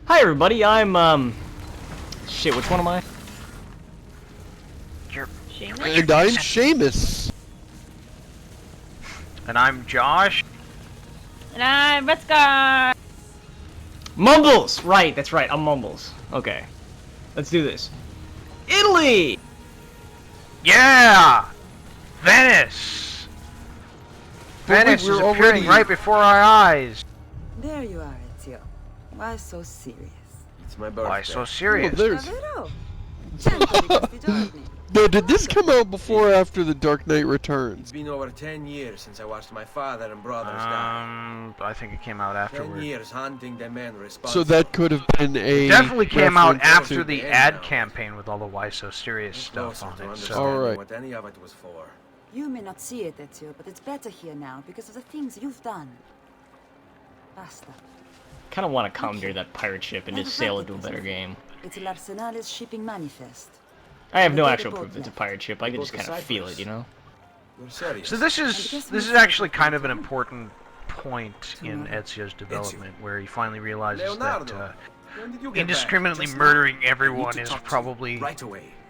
Hi everybody, I'm shit, which one am I? You're Seamus? And I'm Seamus. And I'm Josh. And I'm Retzgar! Mumbles! Right, that's right, I'm Mumbles. Okay. Let's do this. Italy! Yeah! Venice! Venice is appearing right before our eyes. There you are, Ezio. Why so serious? It's my birthday. Why so serious? Davvero? Tempo di questi giorni. No, did this come out before or after The Dark Knight Returns? It's been over 10 years since I watched my father and brothers die. I think it came out afterward. 10 years hunting the man responsible. So that could have been a... It definitely came out after to... the ad campaign with all the Why So Serious stuff on it. So. Alright. What any of it was for. You may not see it, Ezio, but it's better here now because of the things you've done. Basta. Kinda wanna commandeer that pirate ship and just sail into a better game. It's L'Arsenal's shipping manifest. I have no actual proof it's a pirate ship, I can just kinda feel it, you know? So this is actually kind of an important point in Ezio's development, where he finally realizes that indiscriminately murdering everyone is probably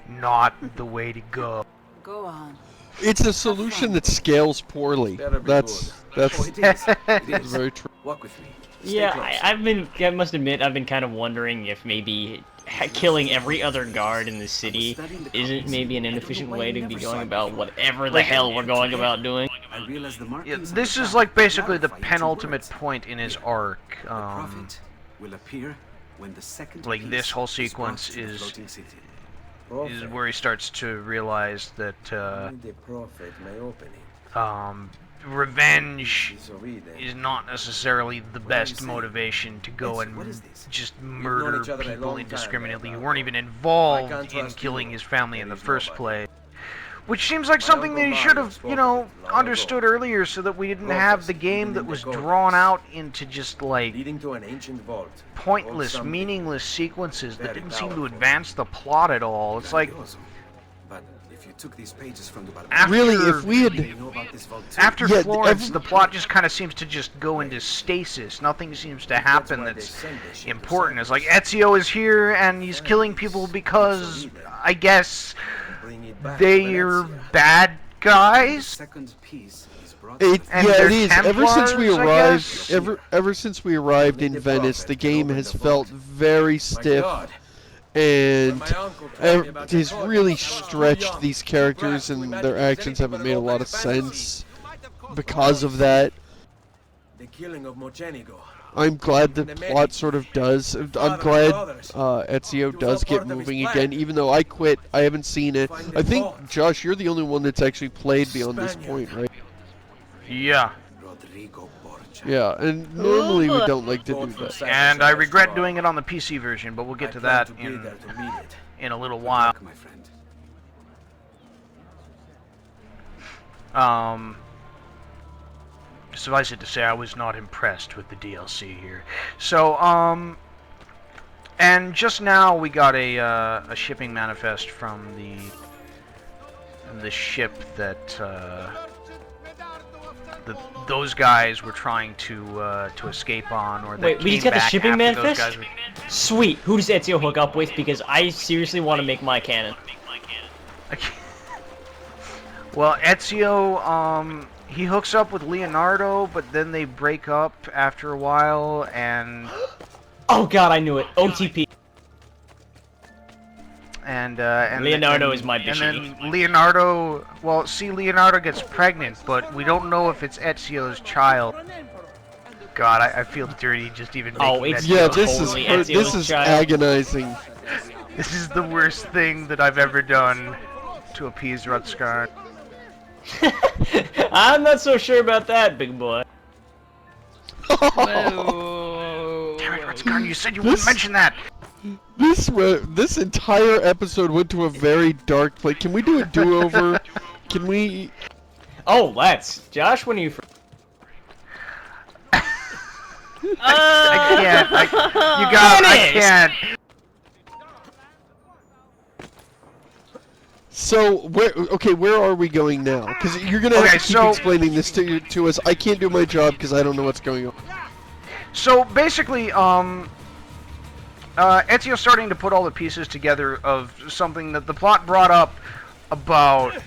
not the way to go. Go on. It's a solution that scales poorly. That's very true. Walk with me. Yeah, I must admit, I've been kind of wondering if maybe killing every other guard in the city isn't maybe an inefficient way to be going about whatever the hell we're going about doing. Yeah, this is like basically the penultimate point in his arc. Like this whole sequence is where he starts to realize that revenge is not necessarily the best motivation to go and just murder people indiscriminately who weren't even involved in killing his family in the first place. Which seems like something that he should have, you know, understood earlier, so that we didn't have the game that was drawn out into just, like, pointless, meaningless sequences that didn't seem to advance the plot at all. It's like... After Florence, the plot just kind of seems to just go into stasis. Nothing seems to happen that's important. It's like Ezio is here and he's killing people because, I guess, they're bad guys. It is. Ever since we arrived in Venice, the game has felt very stiff. And has really stretched these characters, and their actions haven't made a lot of sense because of that. I'm glad the plot sort of does. I'm glad Ezio does get moving again, even though I quit. I haven't seen it. I think, Josh, you're the only one that's actually played beyond this point, right? Yeah. Yeah, and normally we don't like to do that. And I regret doing it on the PC version, but we'll get to that in a little while. Suffice it to say, I was not impressed with the DLC here. So, and just now we got a shipping manifest from the ship that those guys were trying to escape on, or wait, we just got the shipping manifest? Sweet. Who does Ezio hook up with? Because I seriously want to make my canon. Well, Ezio, he hooks up with Leonardo, but then they break up after a while, and... Oh god, I knew it. OTP. And Leonardo is my bitch. And then Leonardo, well, see, Leonardo gets pregnant, but we don't know if it's Ezio's child. God, I feel dirty just even making that yeah, this is agonizing. This is the worst thing that I've ever done to appease Rutskarn. I'm not so sure about that, big boy. Damn it, Rutskarn, you said you wouldn't mention that! This entire episode went to a very dark place. Can we do a do-over? Can we... Oh, let's. Josh, when are you free? I can't. I can't. So, where are we going now? Because you're going to have to keep explaining this to us. I can't do my job because I don't know what's going on. So, basically, Ezio's starting to put all the pieces together of something that the plot brought up about,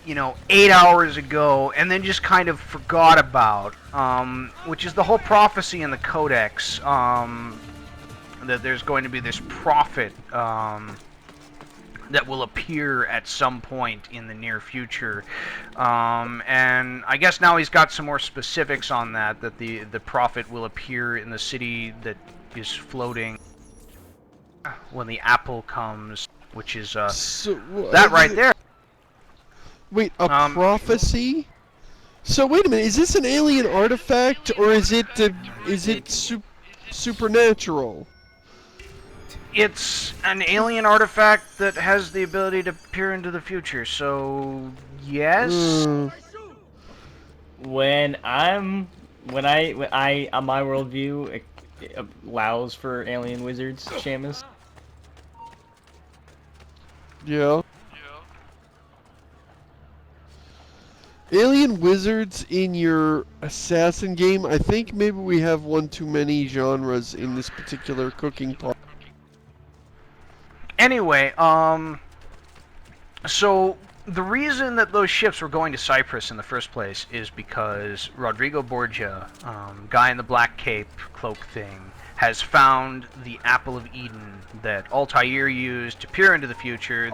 8 hours ago, and then just kind of forgot about, which is the whole prophecy in the Codex, that there's going to be this prophet, that will appear at some point in the near future, and I guess now he's got some more specifics on that the prophet will appear in the city that is floating when the apple comes, which is that right there. Wait, a prophecy? So wait a minute, is this an alien artifact or is it supernatural? It's an alien artifact that has the ability to peer into the future, so yes. When I on my worldview, it allows for alien wizards, Seamus. Yeah. Alien wizards in your assassin game, I think maybe we have one too many genres in this particular cooking pot. Anyway, so the reason that those ships were going to Cyprus in the first place is because Rodrigo Borgia, guy in the black cape cloak thing, has found the Apple of Eden that Altair used to peer into the future,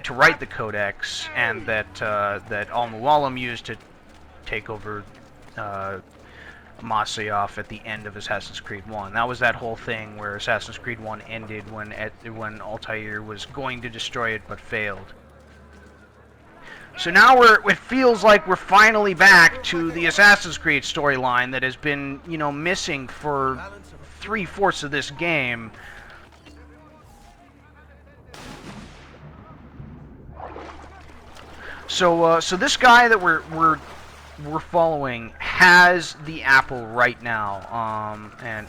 to write the Codex, and that Al-Mualim used to take over Masyaf at the end of Assassin's Creed 1. That was that whole thing where Assassin's Creed 1 ended when Altair was going to destroy it but failed. So now it feels like we're finally back to the Assassin's Creed storyline that has been, missing for 3/4 of this game. So this guy that we're following has the apple right now. And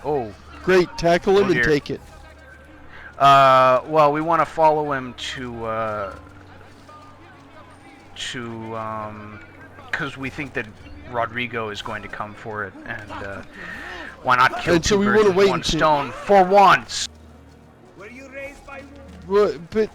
great, tackle him and take it. Well, we want to follow him because we think that Rodrigo is going to come for it, and why not kill two birds with one stone for once? But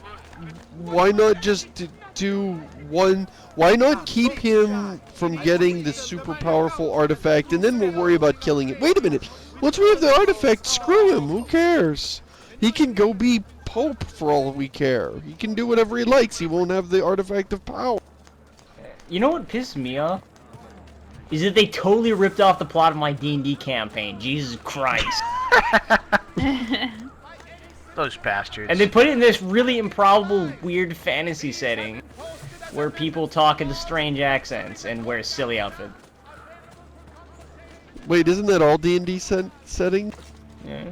why not just do one? Why not keep him from getting the super powerful artifact, and then we'll worry about killing it? Wait a minute. Once we have the artifact, screw him. Who cares? He can go be Pope for all we care. He can do whatever he likes. He won't have the artifact of power. You know what pissed me off? Is that they totally ripped off the plot of my D&D campaign. Jesus Christ. Those bastards. And they put it in this really improbable, weird fantasy setting where people talk in strange accents and wear silly outfits. Wait, isn't that all D&D setting? Yeah.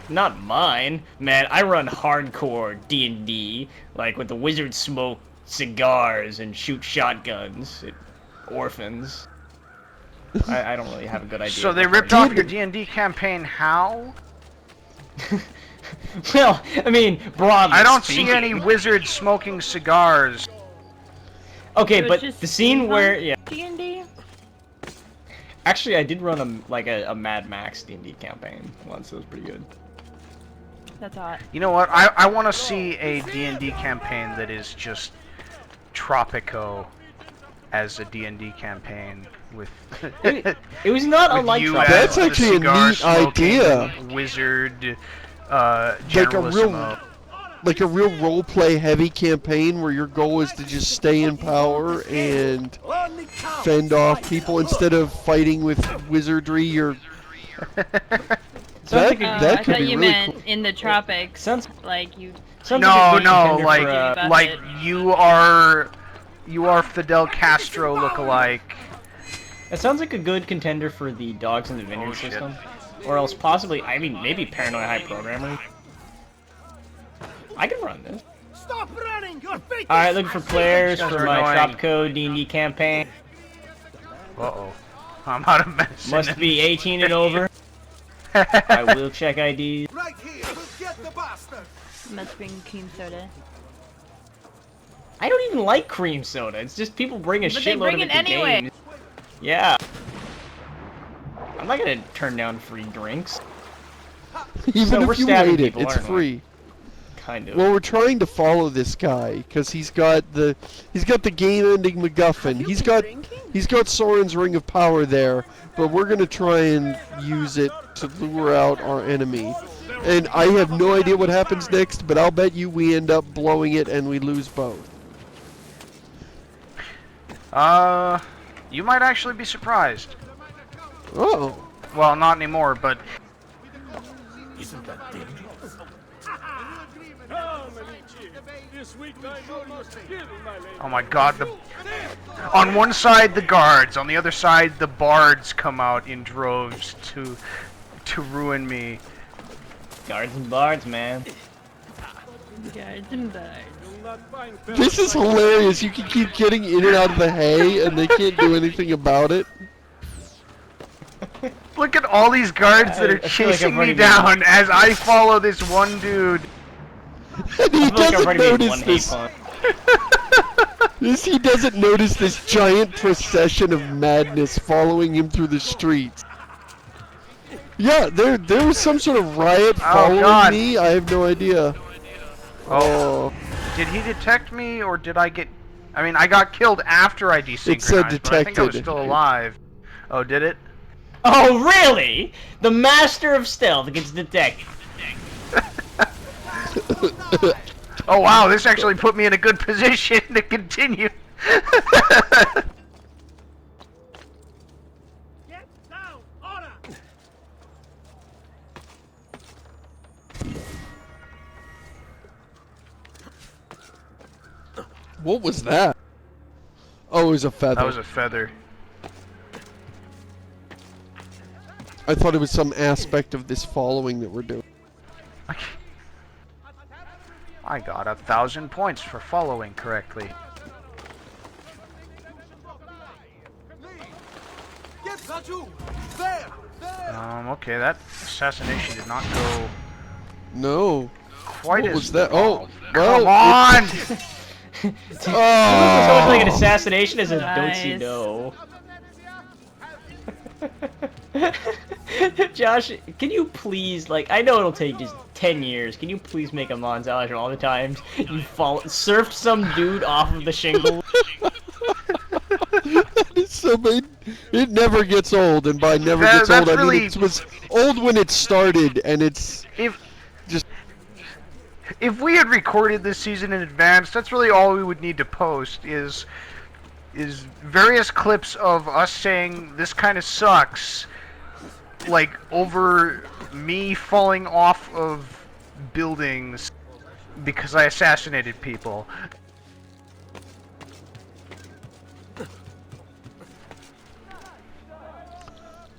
Not mine. Man, I run hardcore D&D, like with the wizards smoke cigars and shoot shotguns at orphans. I don't really have a good idea. So they ripped off your D&D campaign how? Well, I mean, broadly I don't speaking. see any wizards smoking cigars. Okay, but the scene where D&D? Actually, I did run a Mad Max D&D campaign once. It was pretty good. That's hot. You know what? I want to see a D&D campaign that is just Tropico as a D&D campaign with it was not unlike Tropico. That's actually a neat idea. Wizard, like a real role-play heavy campaign where your goal is to just stay in power and fend off people instead of fighting with wizardry. That could be really cool. In the tropics. Sounds like you. No, like you are Fidel Castro lookalike. It sounds like a good contender for the Dogs in the Vineyard system, or else possibly, I mean, maybe Paranoid High Programmer. I can run this. Stop running! Your feet. All right, looking for players These guys for are my annoying. Tropico D&D campaign. Uh-oh. I'm out of medicine. Must be 18 and over. I will check IDs. Right here. We'll get the bastard. Must bring cream soda. I don't even like cream soda. It's just people bring a But they shitload bring of it it to anyway. games. Yeah. I'm not gonna turn down free drinks. Even So we're if you stabbing wait it, people, it's aren't we? free. Kind of. Well, we're trying to follow this guy because he's got the game-ending MacGuffin. He's got Soren's Ring of Power there, but we're gonna try and use it to lure out our enemy. And I have no idea what happens next, but I'll bet you we end up blowing it and we lose both. You might actually be surprised. Oh, Well, not anymore, but Isn't that dangerous? This week I'm almost killing my lady. oh my god, on one side the guards, on the other side the bards come out in droves to ruin me. Guards and bards, man. Guards and birds. this is hilarious. You can keep getting in and out of the hay, and they can't do anything about it. Look at all these guards that are I feel like chasing I've already me down as I follow this one dude. And he I feel like I've doesn't already made notice one hate this. point. He doesn't notice this giant procession of madness following him through the streets. Yeah, there was some sort of riot following God. me. I have no idea. Oh, Did he detect me, or did I get... I mean, I got killed after I desynchronized, said but I think I was detected. still alive. Oh, did it? Oh, really? The master of stealth gets detected. Oh wow, this actually put me in a good position to continue. Get down, order! what was that? Oh, it was a feather. That was a feather. I thought it was some aspect of this following that we're doing. I got 1,000 points for following correctly. Get Raju! There! There! Okay, that assassination did not go No. quite What as... was that? Oh, Come well. on! So much like an Oh. assassination as a Nice. don't you know. Josh, can you please, like, I know it'll take just 10 years, can you please make a montage of all the times you surfed some dude off of the shingle? That is so bad. It never gets old, and by never That- gets old, that's I mean really- it was old when it started, and it's If we had recorded this season in advance, that's really all we would need to post is various clips of us saying this kind of sucks, like over me falling off of buildings because I assassinated people.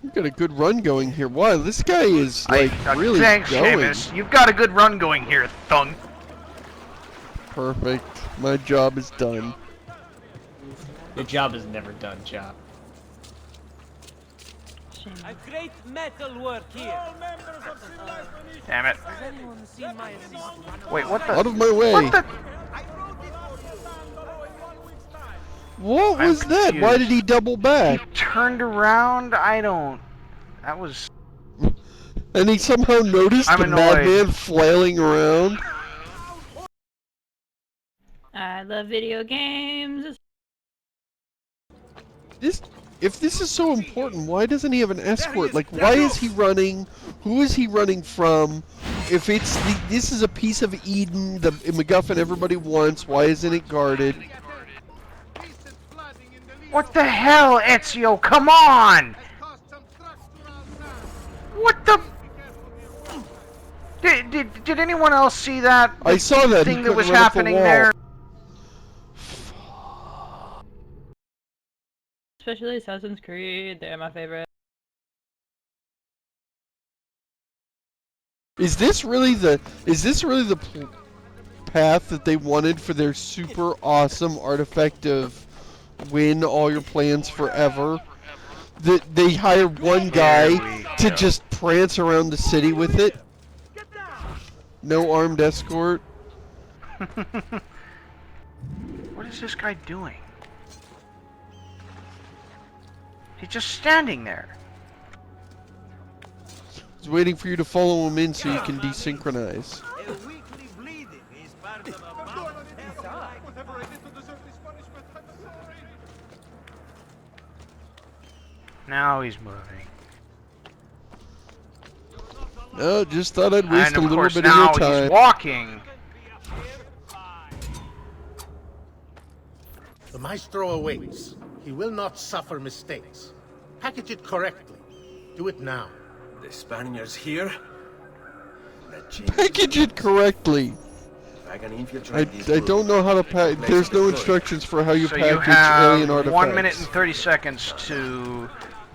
You've got a good run going here. Wow, this guy is like really Thanks, going. Seamus. You've got a good run going here, thunk. Perfect. My job is done. The job is never done, job. Shame. A great metal work here. All members of Civilized Damn it. Has anyone seen my assistant? Wait, what the? Out of my way. What the? I wrote it for you, Sandro, in 1 week's time. What I'm was that? Why confused. did he double He back? turned around. I don't. That was. And he somehow noticed I'm the annoyed. madman flailing around. I love video games. If this is so important, why doesn't he have an escort? Like, why is he running? Who is he running from? If it's this is a piece of Eden, the MacGuffin everybody wants, why isn't it guarded? What the hell, Ezio? Come on! What the? Did anyone else see that? I saw that. He thing that couldn't was run up the happening wall. there. Especially Assassin's Creed, they're my favorite. Is this really the path that they wanted for their super awesome artifact of win all your plans forever? That they hired one guy to just prance around the city with it? No armed escort? What is this guy doing? He's just standing there. He's waiting for you to follow him in so you can desynchronize. A weekly bleeding is part of a balanced health. Now he's moving. No, just thought I'd waste And a of little course bit of now your time. he's walking. The maestro awaits. He will not suffer mistakes. Package it correctly. Do it now. The Spaniards here? That changes Package it correctly. If I can infiltrate these I don't know how to buildings, pack. There's no good. instructions for how you So package you have alien artifacts. 1 minute and 30 seconds to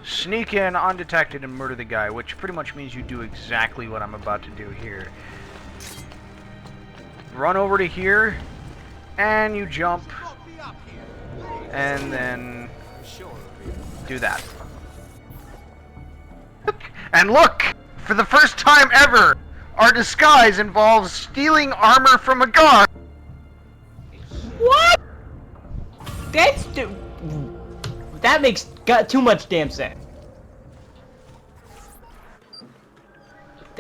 sneak in undetected and murder the guy, which pretty much means you do exactly what I'm about to do here. Run over to here, and you jump, and then do that. And look! For the first time ever, our disguise involves stealing armor from a guard! What? That makes got too much damn sense.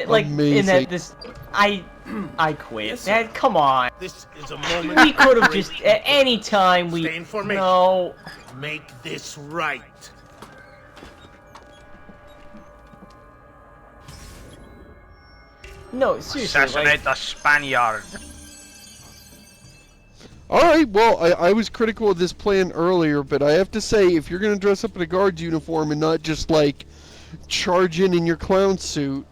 Like in Amazing. that this, I quit. That come on. This is a moment. We could have just at any time Stay we in formation. no. Make this right. No, seriously. Assassinate Like, the Spaniard! Alright, well, I was critical of this plan earlier, but I have to say, if you're going to dress up in a guard's uniform and not just, like, charge in your clown suit,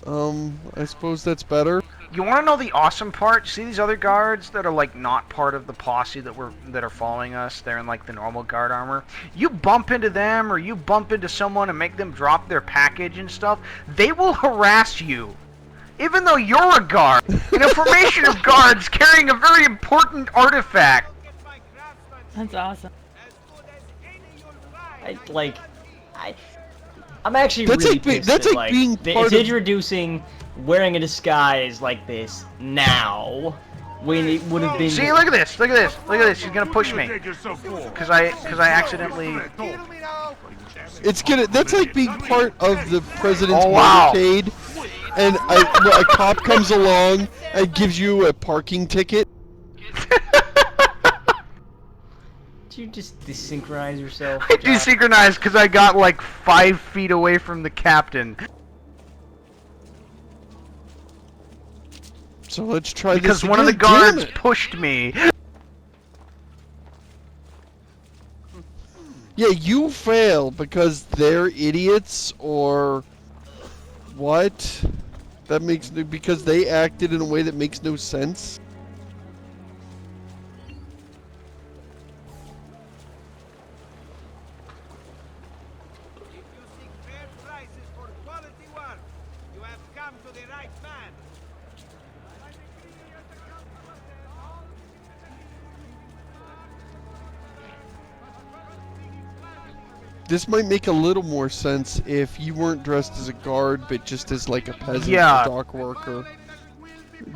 I suppose that's better. You want to know the awesome part? See these other guards that are like not part of the posse that are following us? They're in like the normal guard armor. You bump into them or you bump into someone and make them drop their package and stuff, they will harass you. Even though you're a guard, in a formation of guards carrying a very important artifact. That's awesome. I'm actually That's really like pissed that's that, like being it's part of- introducing wearing a disguise like this now when it would have been. See, look at this, look at this, look at this. She's gonna push me because I accidentally. That's like being part of the president's Oh, wow. motorcade, and a cop comes along and gives you a parking ticket. Did you just desynchronize yourself? I desynchronized because I got like 5 feet away from the captain. So let's try Because this one of the again. Damn guards it. pushed me. Yeah, you fail because they're idiots or what? That makes because they acted in a way that makes no sense. If you seek fair prices for quality work, you have come to the right man. This might make a little more sense if you weren't dressed as a guard, but just as like a peasant Yeah. or dock worker.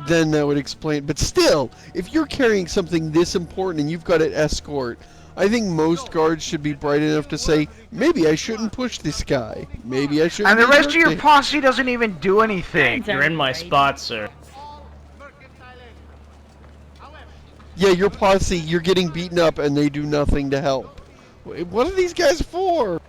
Then that would explain. But still, if you're carrying something this important and you've got an escort, I think most guards should be bright enough to say, maybe I shouldn't push this guy. Maybe I shouldn't. And the be rest of your working." posse doesn't even do anything. You're in my spot, sir. Yeah, your posse, you're getting beaten up and they do nothing to help. Wait, what are these guys for?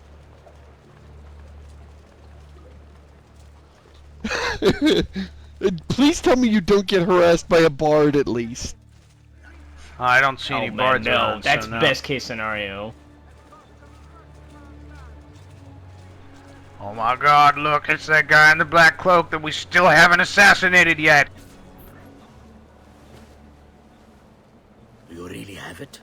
Please tell me you don't get harassed by a bard at least. I don't see any Oh man, bards no, around, so that's no. best case scenario. Oh my god, look, it's that guy in the black cloak that we still haven't assassinated yet. You really have it?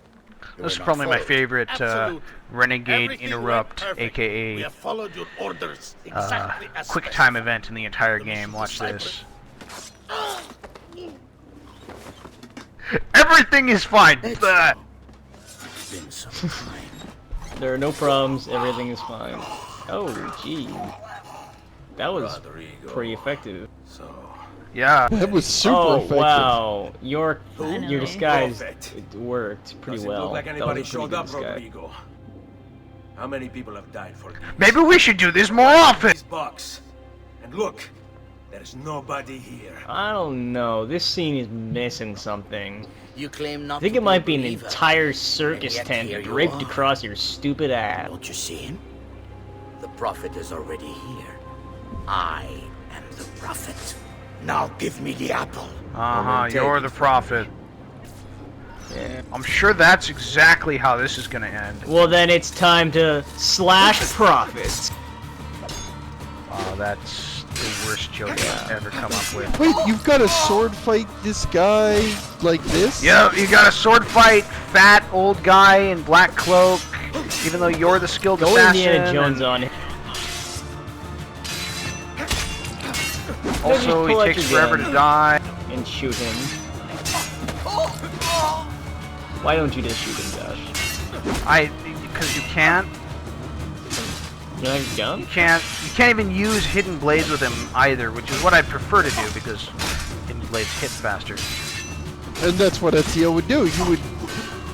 This is probably my favorite Absolutely. Renegade Everything Interrupt, went perfect. aka We have followed your orders exactly as quick specified. time event in the entire The game. mission Watch to this. Everything is fine. Blah. It's been some time. There are no problems. Everything is fine. Oh, gee, that was Rodrigo. pretty effective. So, Yeah. That was super Oh effective. wow, your Finally. disguise Perfect. it worked pretty doesn't well. look like That anybody was a pretty showed good up, disguise. Rodrigo. How many people have died for these? Maybe we should do this more often. These bucks. And look, there's nobody here. I don't know. This scene is missing something. You claim not I think to it might be a be an believer, entire circus and yet tent here you draped are. across your stupid ass. Don't you see him? The prophet is already here. I am the prophet. Now give me the apple. Uh-huh, you're the prophet. Yeah. I'm sure that's exactly how this is gonna end. Well, then it's time to slash profits. Oh, that's the worst joke I've ever come up with. Wait, you've got to sword fight this guy like this? Yeah, you got a sword fight, fat old guy in black cloak, even though you're the skilled Go assassin. Indiana Jones on him. Also, Just he pull out takes your forever gun. to die. And shoot him. Why don't you just shoot him, Josh? Because you can't. You don't have a gun? You can't even use hidden blades with him either, which is what I'd prefer to do because hidden blades hit faster. And that's what Ezio would do.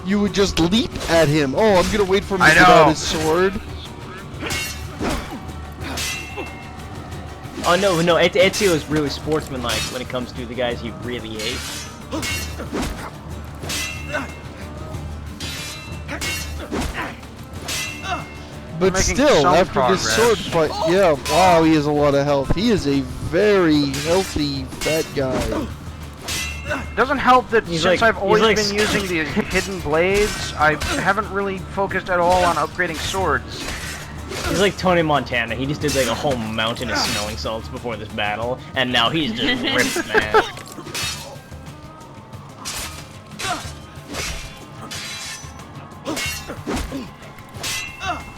You would just leap at him. Oh, I'm gonna wait for him to I get out know. his sword. Oh no, Ezio is really sportsmanlike when it comes to the guys he really hates. But making still, some after progress. this sword fight, yeah, wow, he has a lot of health. He is a very healthy fat guy. Doesn't help that He's since like- I've always he's been like- using the hidden blades, I haven't really focused at all on upgrading swords. He's like Tony Montana. He just did like a whole mountain of smelling salts before this battle, and now he's just ripped, man.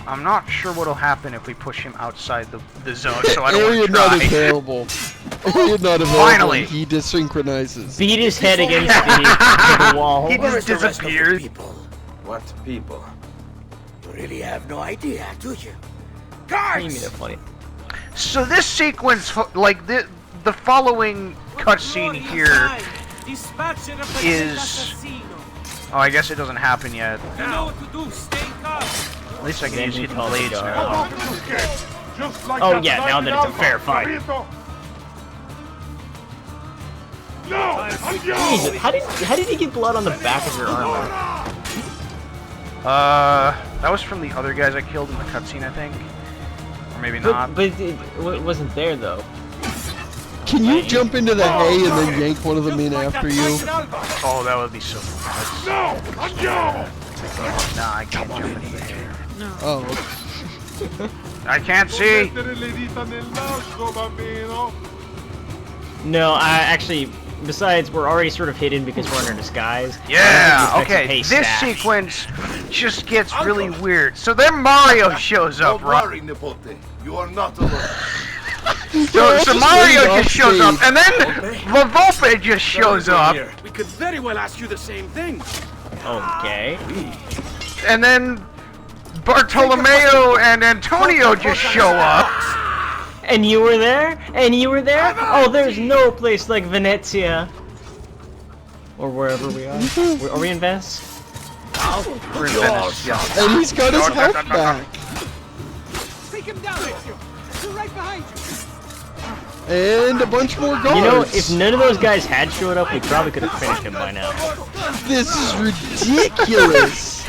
I'm not sure what'll happen if we push him outside the zone, so I don't Area want to not try. available. Area not available. Finally. He desynchronizes. Beat his head against the wall. He Where just is the rest of the disappeared. people? What people? You really have no idea, do you? You made Guards! it funny. So this sequence, like the following cutscene here, is. Oh, I guess it doesn't happen yet. You know what to do. Stay calm. At least I can Then use he hidden calls the blades guard. now. Just like Oh that yeah, now night that in it's a Alpha, fair fight. capito? No! Jesus, how did he get blood on the back of your armor? That was from the other guys I killed in the cutscene, I think. Or maybe not. But it wasn't there though. Can you jump into the hay and then yank one of them in after you? Oh, that would be so fun. No! Andiamo! Nah, I can't jump into the air. Oh, I can't see! Mettere le dita nel naso, bambino. No, I actually. Besides, we're already sort of hidden because we're under disguise. Yeah, I don't think okay, this this makes a pay sequence just gets really weird. So then Mario shows up, right? Nipote. You are not alone. So Mario just shows up, and then La Volpe just shows up, We could very well ask you the same thing. Okay. and then Bartolomeo and Antonio just show up. And you were there? And you were there? Oh, there's no place like Venezia. Or wherever we are. Are we in Venice? We're in Venice, yeah. and he's got his health back. Take him down, Ezio. We're right behind you. And a bunch more guards. You know, if none of those guys had showed up, we probably could have finished him by now. This is ridiculous.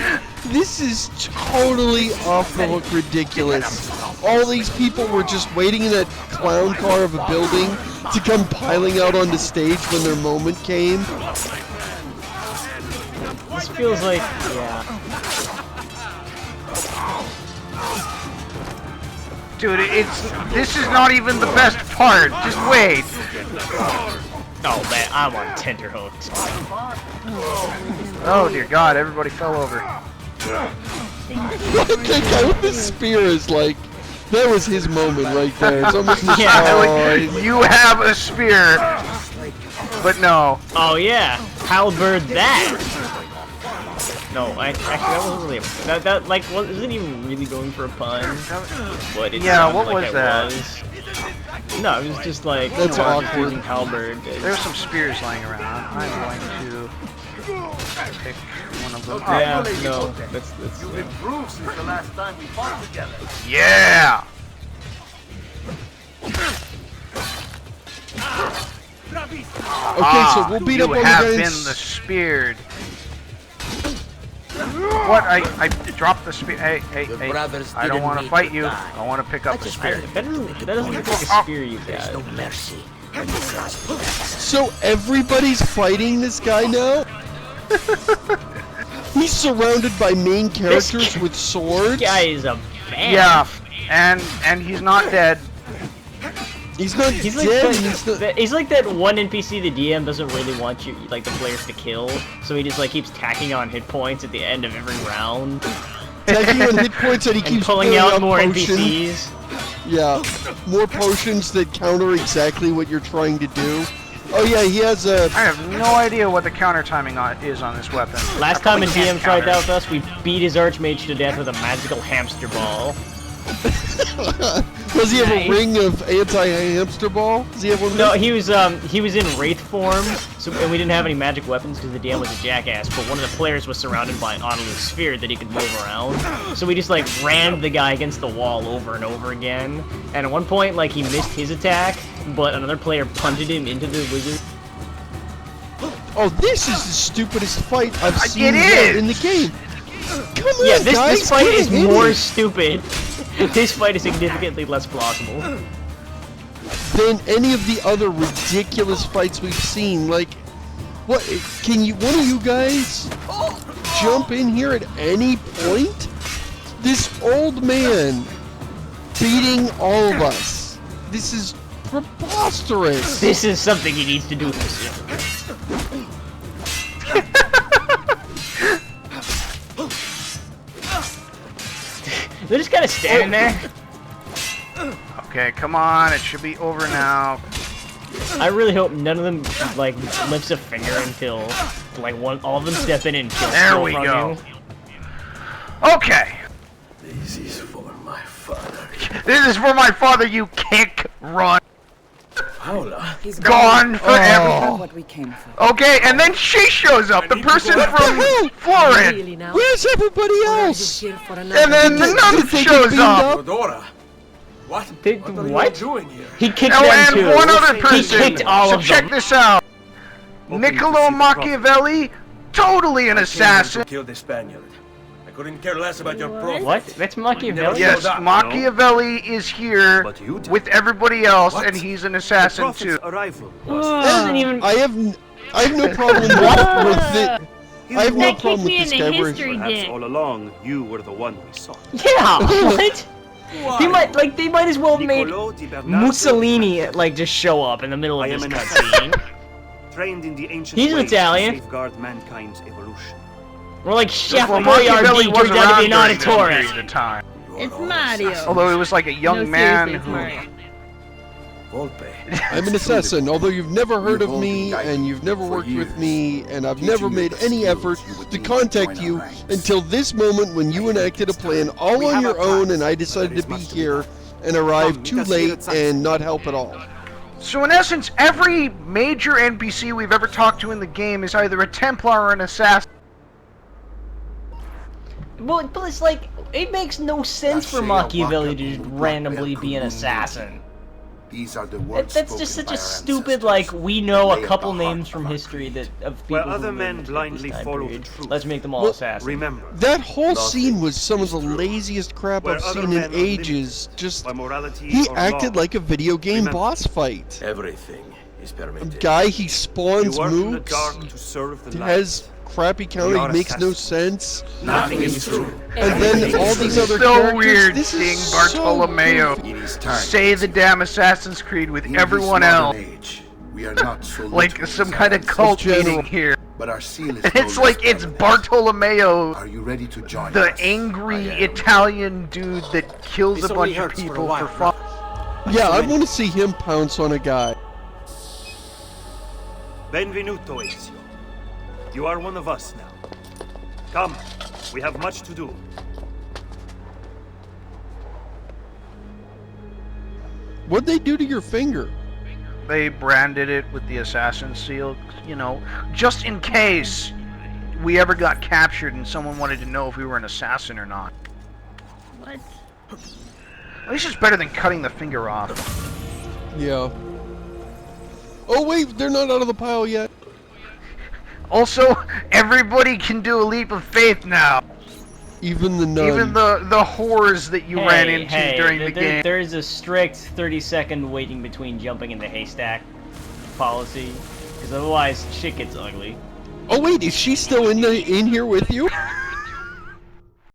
This is totally off the hook ridiculous. All these people were just waiting in that clown car of a building to come piling out onto stage when their moment came. This feels like, yeah. Dude, this is not even the best part. Just wait. Oh man, I'm on tenterhooks. Oh dear God, everybody fell over. The guy with the spear is like, that was his moment right there. It's almost Yeah, like, you have a spear, but no. Oh yeah, halberd that. No, actually that wasn't really a, that like wasn't even really going for a pun. But it Yeah, sounded what like was it that? was. No, it was just like That's awkward. using halberd. There's some spears lying around. I'm going to pick one of them. Yeah, no, that's You've improved since the last time we fought together. Yeah. so we'll beat up on the You have guys. been the speared. What? I dropped the spear. Hey. I don't want to fight you. I want to pick up the spear. That doesn't look like a spear you got. No mercy. So everybody's fighting this guy now? He's surrounded by main characters with swords? This guy is a man. Yeah, and he's not dead. He's not He's dead. like he's like that one NPC the DM doesn't really want you, like, the players to kill, so he just like keeps tacking on hit points at the end of every round. Taking on hit points and he keeps pulling out more potions. NPCs. Yeah, more potions that counter exactly what you're trying to do. Oh yeah, he has a... I have no idea what the counter timing is on this weapon. Last time when DM tried that with us, we beat his archmage to death with a magical hamster ball. Does he have a ring of anti-hamster ball? Does he have one? No, he was in wraith form, and we didn't have any magic weapons because the DM was a jackass. But one of the players was surrounded by an autolus sphere that he could move around. So we just like rammed the guy against the wall over and over again. And at one point, like, he missed his attack, but another player punted him into the wizard. Oh, this is the stupidest fight I've seen in the game. Come on, Yeah, guys, this fight get is in more it. stupid. This fight is significantly less plausible than any of the other ridiculous fights we've seen. Like, what? Can you, one of you guys, jump in here at any point? This old man beating all of us. This is preposterous. This is something he needs to do himself. They're just kind of standing there. Okay, come on, it should be over now. I really hope none of them like lifts a finger until like all of them step in and kill. There we go. Okay. This is for my father. This is for my father, you kick, run. Paula. He's Gone forever. What we came for. Okay, and then she shows up, the person from Florence. Where's everybody else? And then the nun shows up. Theodora. What? What? Doing here? He kicked Oh, them and too. one other person. He kicked all so of check them. this out. Niccolo Machiavelli, totally an assassin. Kill the Spaniard. I couldn't care less about your profit. What? That's Machiavelli? Yes, Machiavelli is here with everybody else, and he's an assassin too. Doesn't even. I have no problem with it. I have no That problem kicked me with this in guy. the where- history dick. All along, you were the one we sought. Yeah. What? They might as well have made Mussolini like just show up in the middle of this cutscene. Trained in the ancient He's ways Italian. to safeguard mankind's evolution. We're like Chef Well, Boyardee Machiavelli was turned out to around be an during that auditorist. period of time. It's Mario. Although he was like a young No, man seriously, it's who... Mario. I'm an assassin, although you've never heard of me, and you've never worked with me, and I've never made any effort to contact you until this moment when you enacted a plan all on your own, and I decided to be here and arrive too late and not help at all. So in essence, every major NPC we've ever talked to in the game is either a Templar or an assassin. But it's like, it makes no sense for Machiavelli to just randomly be an assassin. These are the words That's just such a stupid, like, we know a couple names from history that of people Where who other lived men at blindly this time follow the period. truth. Let's make them all assassins. Remember, That whole scene was some of the laziest crap Where I've other seen men in are ages. limited Just, by morality he or acted law. like a video game Remember. boss fight. Everything is permitted. Guy, he spawns you work in the mooks, dark to serve the light. has crappy counter, are he makes no assassins. sense. Nothing is true. And then all these other So characters, weird this seeing is Bartolomeo so It is time. say the damn Assassin's Creed with In everyone this else. modern age, we are not so Like literal some as kind of others, cult general. meeting here. But our seal is And no it's less like it's permanent. Bartolomeo, Are you ready to join the us? angry Italian dude that kills This a only bunch of hurts for a people while, for fun. Yeah, I want to see him pounce on a guy. Benvenuto, Ezio. You are one of us now. Come, we have much to do. What'd they do to your finger? They branded it with the assassin seal, you know, just in case we ever got captured and someone wanted to know if we were an assassin or not. What? At least it's better than cutting the finger off. Yeah. Oh wait, they're not out of the pile yet. Also, everybody can do a leap of faith now. Even the nun. Even the whores that you ran into during the game. There is a strict 30-second waiting between jumping in the haystack policy, because otherwise shit gets ugly. Oh wait, is she still in here with you?